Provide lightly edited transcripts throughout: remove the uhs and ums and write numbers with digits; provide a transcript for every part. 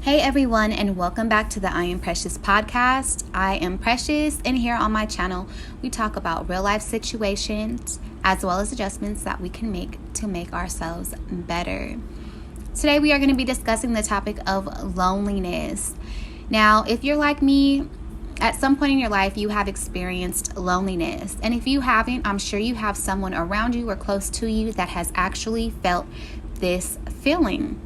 Hey everyone, and welcome back to the I Am Precious podcast. I am Precious, and here on my channel, we talk about real life situations as well as adjustments that we can make to make ourselves better. Today, we are going to be discussing the topic of loneliness. Now, if you're like me, at some point in your life, you have experienced loneliness. And if you haven't, I'm sure you have someone around you or close to you that has actually felt this feeling.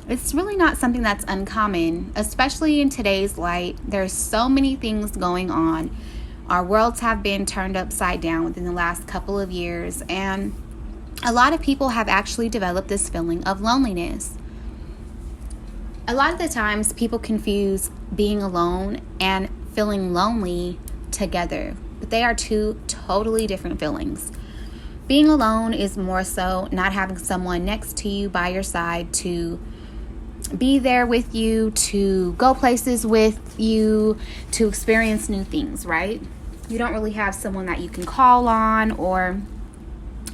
It's really not something that's uncommon, especially in today's light. There's so many things going on. Our worlds have been turned upside down within the last couple of years, and a lot of people have actually developed this feeling of loneliness. A lot of the times, people confuse being alone and feeling lonely together, but they are two totally different feelings. Being alone is more so not having someone next to you by your side to be there with you, to go places with you, to experience new things, right? You don't really have someone that you can call on or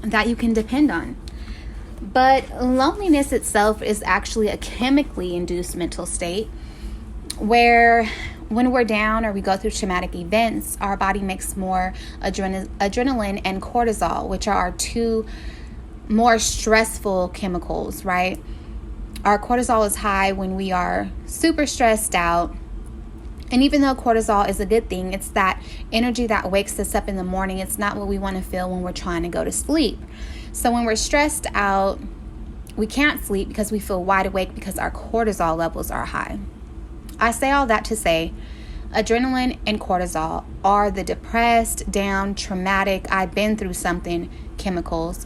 that you can depend on. But loneliness itself is actually a chemically induced mental state where when we're down or we go through traumatic events, our body makes more adrenaline and cortisol, which are our two more stressful chemicals, right? Our cortisol is high when we are super stressed out. And even though cortisol is a good thing, it's that energy that wakes us up in the morning. It's not what we want to feel when we're trying to go to sleep. So when we're stressed out, we can't sleep because we feel wide awake because our cortisol levels are high. I say all that to say, adrenaline and cortisol are the depressed, down, traumatic, I've been through something chemicals.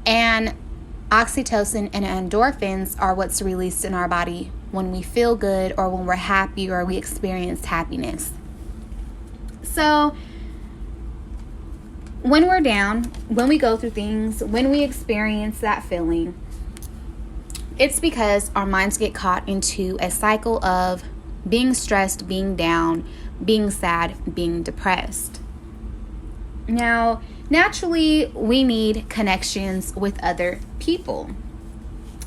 And oxytocin and endorphins are what's released in our body when we feel good or when we're happy or we experience happiness. So when we're down, when we go through things, when we experience that feeling, it's because our minds get caught into a cycle of being stressed, being down, being sad, being depressed. Now, naturally, we need connections with other people.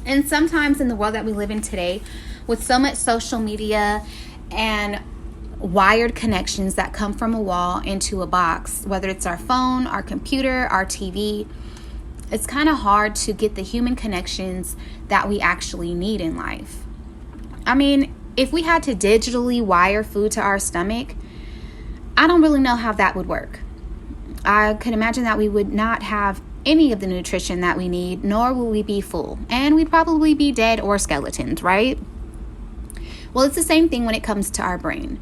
And sometimes in the world that we live in today, with so much social media and wired connections that come from a wall into a box, whether it's our phone, our computer, our TV, it's kind of hard to get the human connections that we actually need in life. I mean, if we had to digitally wire food to our stomach, I don't really know how that would work. I could imagine that we would not have any of the nutrition that we need, nor will we be full. And we'd probably be dead or skeletons, right? Well, it's the same thing when it comes to our brain.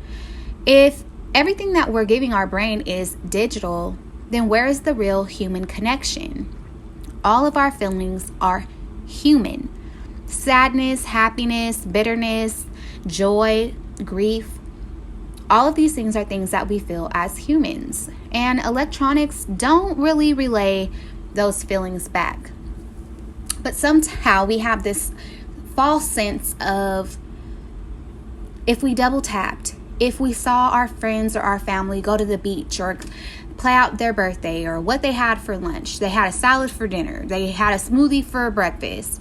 If everything that we're giving our brain is digital, then where is the real human connection? All of our feelings are human. Sadness, happiness, bitterness, joy, grief. All of these things are things that we feel as humans, and electronics don't really relay those feelings back. But somehow we have this false sense of if we double tapped, if we saw our friends or our family go to the beach or play out their birthday or what they had for lunch, they had a salad for dinner, they had a smoothie for breakfast,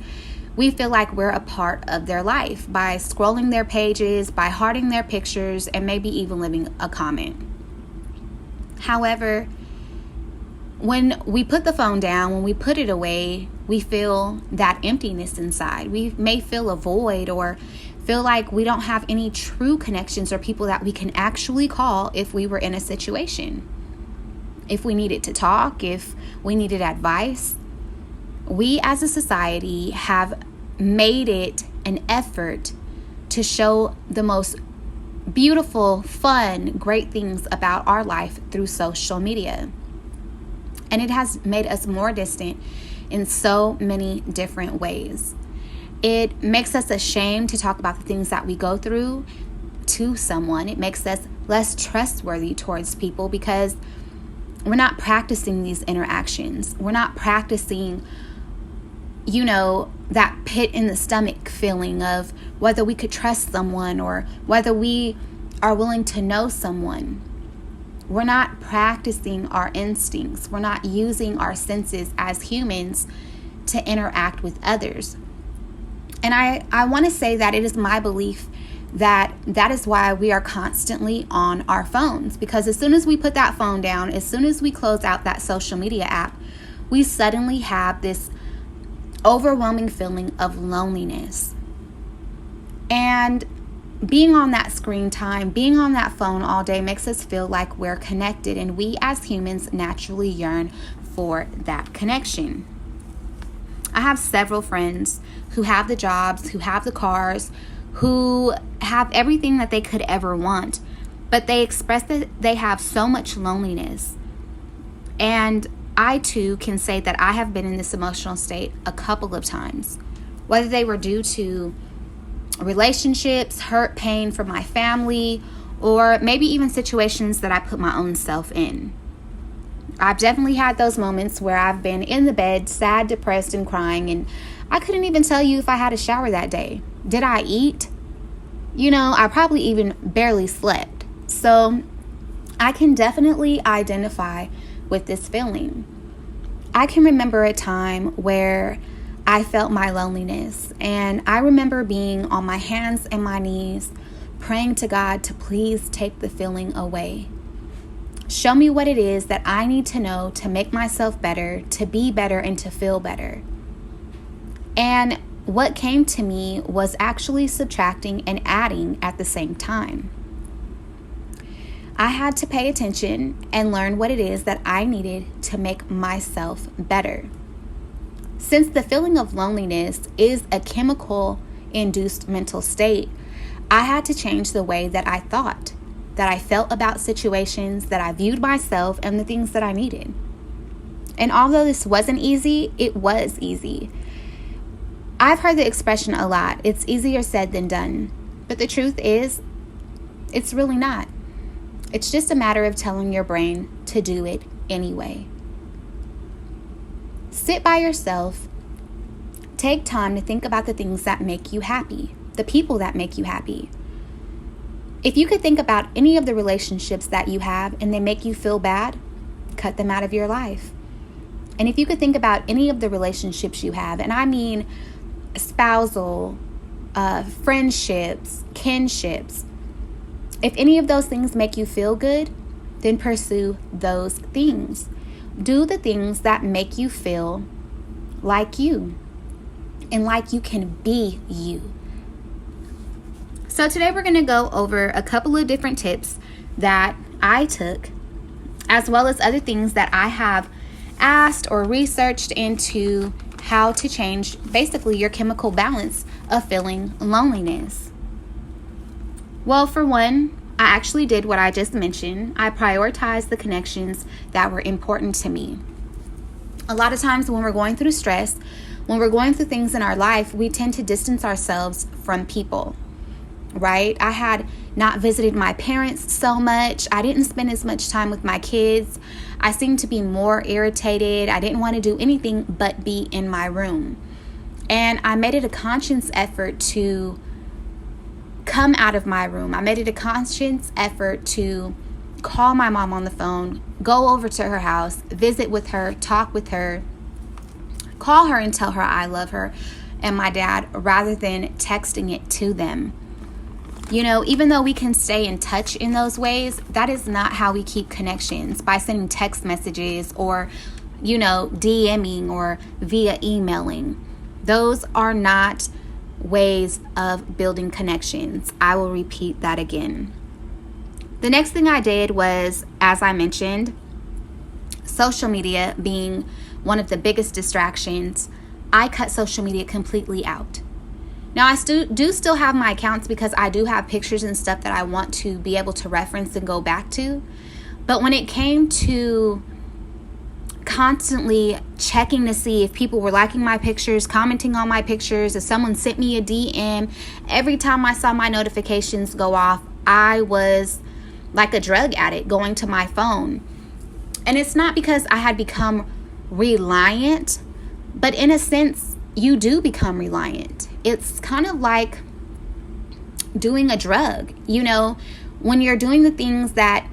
we feel like we're a part of their life by scrolling their pages, by hearting their pictures, and maybe even leaving a comment. However, when we put the phone down, when we put it away, we feel that emptiness inside. We may feel a void or feel like we don't have any true connections or people that we can actually call if we were in a situation. If we needed to talk, if we needed advice. We as a society have made it an effort to show the most beautiful, fun, great things about our life through social media. And it has made us more distant in so many different ways. It makes us ashamed to talk about the things that we go through to someone. It makes us less trustworthy towards people because we're not practicing these interactions. We're not practicing that pit in the stomach feeling of whether we could trust someone or whether we are willing to know someone. We're not practicing our instincts. We're not using our senses as humans to interact with others. And I want to say that it is my belief that is why we are constantly on our phones, because as soon as we put that phone down, as soon as we close out that social media app, we suddenly have this overwhelming feeling of loneliness. And being on that screen time, being on that phone all day makes us feel like we're connected, and we as humans naturally yearn for that connection. I have several friends who have the jobs, who have the cars, who have everything that they could ever want, but they express that they have so much loneliness. And I too can say that I have been in this emotional state a couple of times, whether they were due to relationships, hurt, pain from my family, or maybe even situations that I put my own self in. I've definitely had those moments where I've been in the bed, sad, depressed, and crying, and I couldn't even tell you if I had a shower that day. Did I eat? I probably even barely slept. So I can definitely identify with this feeling. I can remember a time where I felt my loneliness, and I remember being on my hands and my knees praying to God to please take the feeling away. Show me what it is that I need to know to make myself better, to be better, and to feel better. And what came to me was actually subtracting and adding at the same time. I had to pay attention and learn what it is that I needed to make myself better. Since the feeling of loneliness is a chemical-induced mental state, I had to change the way that I thought, that I felt about situations, that I viewed myself, and the things that I needed. And although this wasn't easy, it was easy. I've heard the expression a lot, it's easier said than done. But the truth is, it's really not. It's just a matter of telling your brain to do it anyway. Sit by yourself. Take time to think about the things that make you happy, the people that make you happy. If you could think about any of the relationships that you have and they make you feel bad, cut them out of your life. And if you could think about any of the relationships you have, and I mean spousal, friendships, kinships, if any of those things make you feel good, then pursue those things. Do the things that make you feel like you and like you can be you. So today we're going to go over a couple of different tips that I took, as well as other things that I have asked or researched into how to change basically your chemical balance of feeling loneliness. Well, for one, I actually did what I just mentioned. I prioritized the connections that were important to me. A lot of times when we're going through stress, when we're going through things in our life, we tend to distance ourselves from people, right? I had not visited my parents so much. I didn't spend as much time with my kids. I seemed to be more irritated. I didn't want to do anything but be in my room. And I made it a conscious effort to come out of my room. I made it a conscious effort to call my mom on the phone, go over to her house, visit with her, talk with her, call her and tell her I love her and my dad, rather than texting it to them. Even though we can stay in touch in those ways, that is not how we keep connections, by sending text messages or, DMing or via emailing. Those are not ways of building connections. I will repeat that again. The next thing I did was, as I mentioned, social media being one of the biggest distractions, I cut social media completely out. Now, I do still have my accounts because I do have pictures and stuff that I want to be able to reference and go back to. But when it came to constantly checking to see if people were liking my pictures, commenting on my pictures, if someone sent me a DM, every time I saw my notifications go off, I was like a drug addict going to my phone. And it's not because I had become reliant, but in a sense, you do become reliant. It's kind of like doing a drug. When you're doing the things that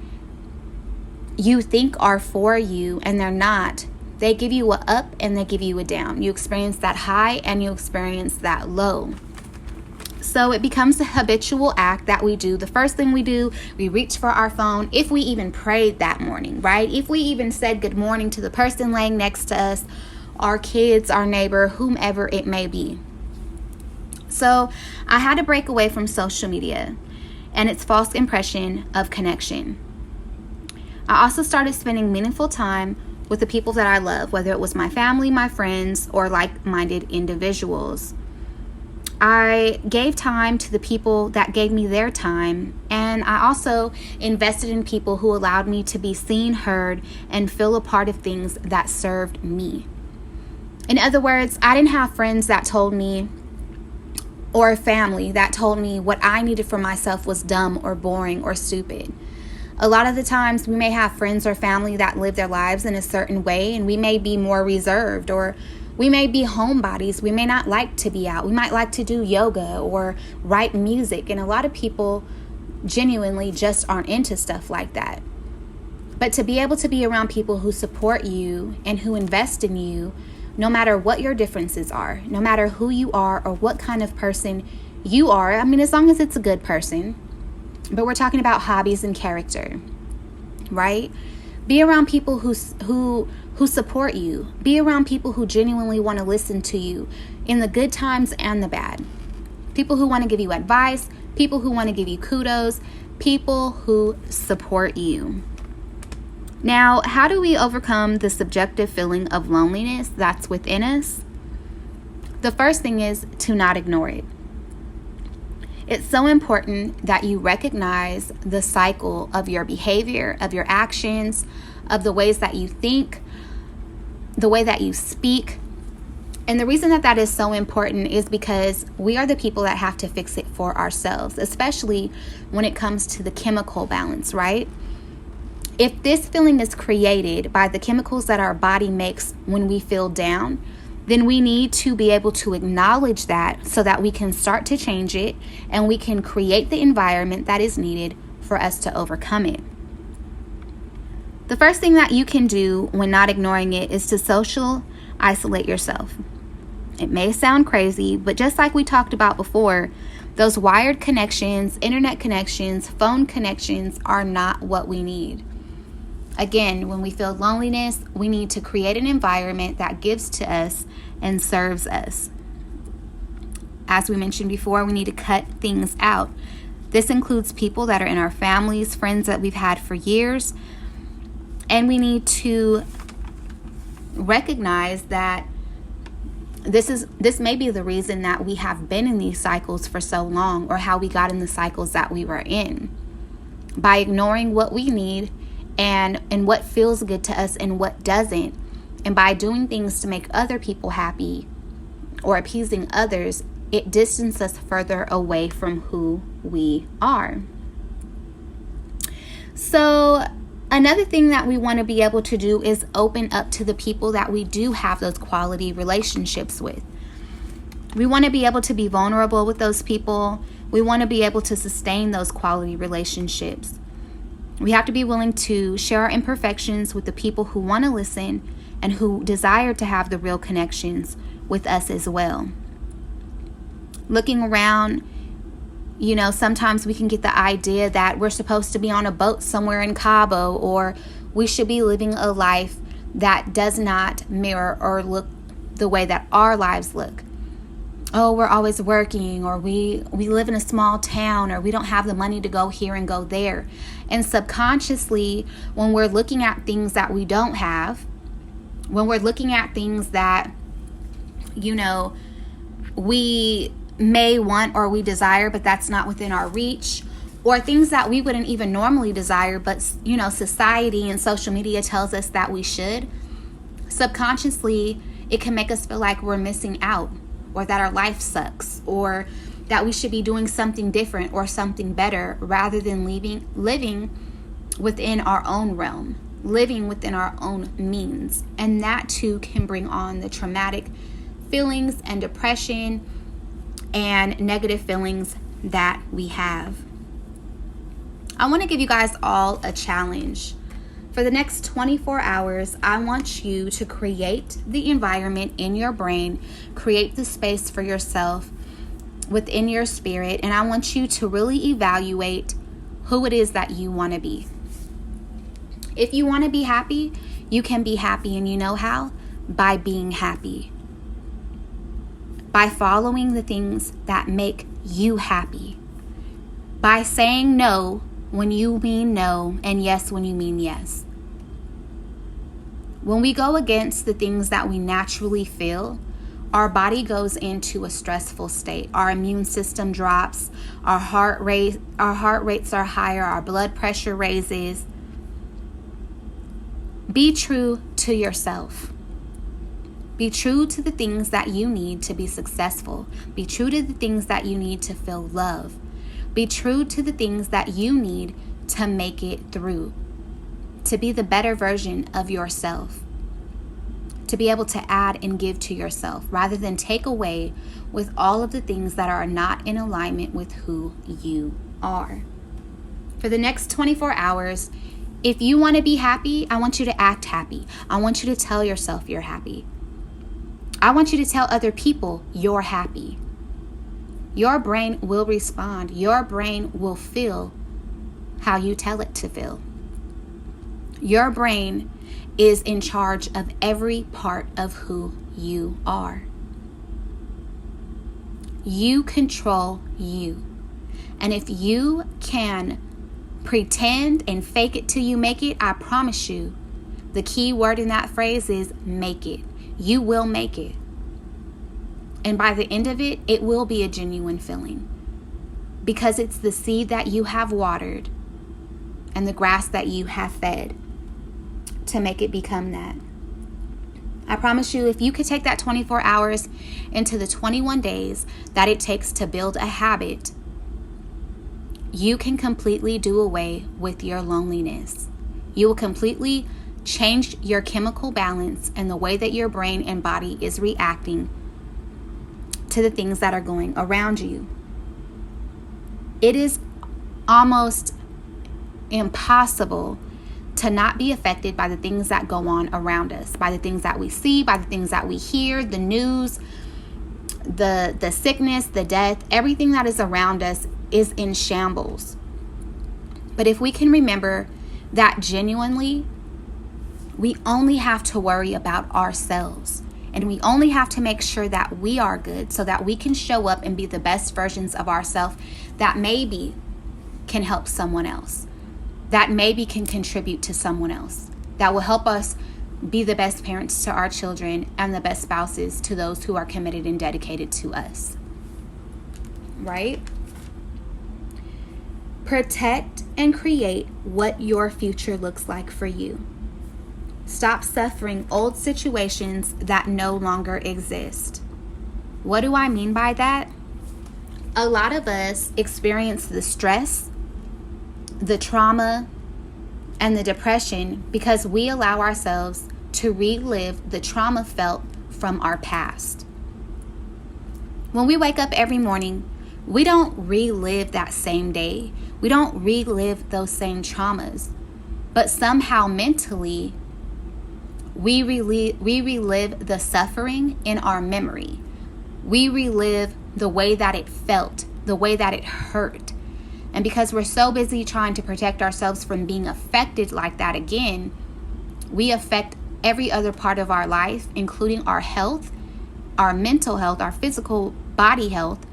you think are for you and they're not, They give you a up and they give you a down. You experience that high and you experience that low. So it becomes a habitual act that we do. The first thing we do, we reach for our phone. If we even prayed that morning, right? If we even said good morning to the person laying next to us, our kids, our neighbor, whomever it may be. So I had to break away from social media and its false impression of connection. I also started spending meaningful time with the people that I love, whether it was my family, my friends, or like-minded individuals. I gave time to the people that gave me their time, and I also invested in people who allowed me to be seen, heard, and feel a part of things that served me. In other words, I didn't have friends that told me, or a family that told me what I needed for myself was dumb or boring or stupid. A lot of the times we may have friends or family that live their lives in a certain way, and we may be more reserved, or we may be homebodies. We may not like to be out. We might like to do yoga or write music, and a lot of people genuinely just aren't into stuff like that. But to be able to be around people who support you and who invest in you, no matter what your differences are, no matter who you are or what kind of person you are, I mean, as long as it's a good person, but we're talking about hobbies and character, right? Be around people who support you. Be around people who genuinely want to listen to you in the good times and the bad. People who want to give you advice, people who want to give you kudos, people who support you. Now, how do we overcome the subjective feeling of loneliness that's within us? The first thing is to not ignore it. It's so important that you recognize the cycle of your behavior, of your actions, of the ways that you think, the way that you speak. And the reason that that is so important is because we are the people that have to fix it for ourselves, especially when it comes to the chemical balance, right? If this feeling is created by the chemicals that our body makes when we feel down, then we need to be able to acknowledge that so that we can start to change it and we can create the environment that is needed for us to overcome it. The first thing that you can do when not ignoring it is to social isolate yourself. It may sound crazy, but just like we talked about before, those wired connections, internet connections, phone connections are not what we need. Again, when we feel loneliness, we need to create an environment that gives to us and serves us. As we mentioned before, we need to cut things out. This includes people that are in our families, friends that we've had for years, and we need to recognize that this may be the reason that we have been in these cycles for so long, or how we got in the cycles that we were in. By ignoring what we need and what feels good to us and what doesn't, and by doing things to make other people happy or appeasing others, it distances us further away from who we are. So another thing that we want to be able to do is open up to the people that we do have those quality relationships with. We want to be able to be vulnerable with those people. We want to be able to sustain those quality relationships. We have to be willing to share our imperfections with the people who want to listen and who desire to have the real connections with us as well. Looking around, sometimes we can get the idea that we're supposed to be on a boat somewhere in Cabo, or we should be living a life that does not mirror or look the way that our lives look. Oh, we're always working, or we live in a small town, or we don't have the money to go here and go there. And subconsciously, when we're looking at things that we don't have, when we're looking at things that, we may want or we desire, but that's not within our reach, or things that we wouldn't even normally desire, but, society and social media tells us that we should, subconsciously, it can make us feel like we're missing out, or that our life sucks, or that we should be doing something different or something better, rather than living within our own realm, living within our own means. And that too can bring on the traumatic feelings and depression and negative feelings that we have. I want to give you guys all a challenge For the next 24 hours, I want you to create the environment in your brain, create the space for yourself within your spirit, and I want you to really evaluate who it is that you want to be. If you want to be happy, you can be happy, and you know how? By being happy. By following the things that make you happy. By saying no when you mean no and yes when you mean yes. When we go against the things that we naturally feel, our body goes into a stressful state. Our immune system drops, our heart rates are higher, our blood pressure raises. Be true to yourself. Be true to the things that you need to be successful. Be true to the things that you need to feel love. Be true to the things that you need to make it through, to be the better version of yourself, to be able to add and give to yourself rather than take away with all of the things that are not in alignment with who you are. For the next 24 hours, if you want to be happy, I want you to act happy. I want you to tell yourself you're happy. I want you to tell other people you're happy. Your brain will respond. Your brain will feel how you tell it to feel. Your brain is in charge of every part of who you are. You control you. And if you can pretend and fake it till you make it, I promise you, the key word in that phrase is make it. You will make it. And by the end of it, it will be a genuine feeling. Because it's the seed that you have watered and the grass that you have fed to make it become that. I promise you, if you could take that 24 hours into the 21 days that it takes to build a habit, you can completely do away with your loneliness. You will completely change your chemical balance and the way that your brain and body is reacting to the things that are going around you. It is almost impossible to not be affected by the things that go on around us, by the things that we see, by the things that we hear, the news, the sickness, the death, everything that is around us is in shambles. But if we can remember that genuinely, we only have to worry about ourselves. And we only have to make sure that we are good so that we can show up and be the best versions of ourselves that maybe can help someone else, that maybe can contribute to someone else, that will help us be the best parents to our children and the best spouses to those who are committed and dedicated to us. Right? Protect and create what your future looks like for you. Stop suffering old situations that no longer exist. What do I mean by that? A lot of us experience the stress, the trauma, and the depression because we allow ourselves to relive the trauma felt from our past. When we wake up every morning, we don't relive that same day. We don't relive those same traumas. But somehow mentally, we relive the suffering in our memory. We relive the way that it felt, the way that it hurt. And because we're so busy trying to protect ourselves from being affected like that again, we affect every other part of our life, including our health, our mental health, our physical body health,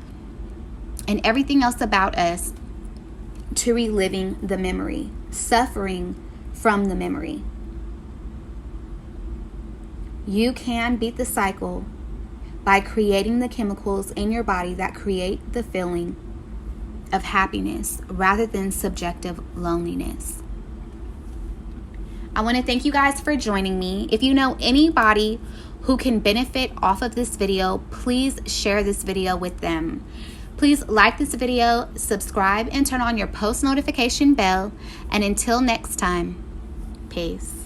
and everything else about us to reliving the memory, suffering from the memory. You can beat the cycle by creating the chemicals in your body that create the feeling of happiness rather than subjective loneliness. I want to thank you guys for joining me. If you know anybody who can benefit off of this video, please share this video with them. Please like this video, subscribe, and turn on your post notification bell. And until next time, peace.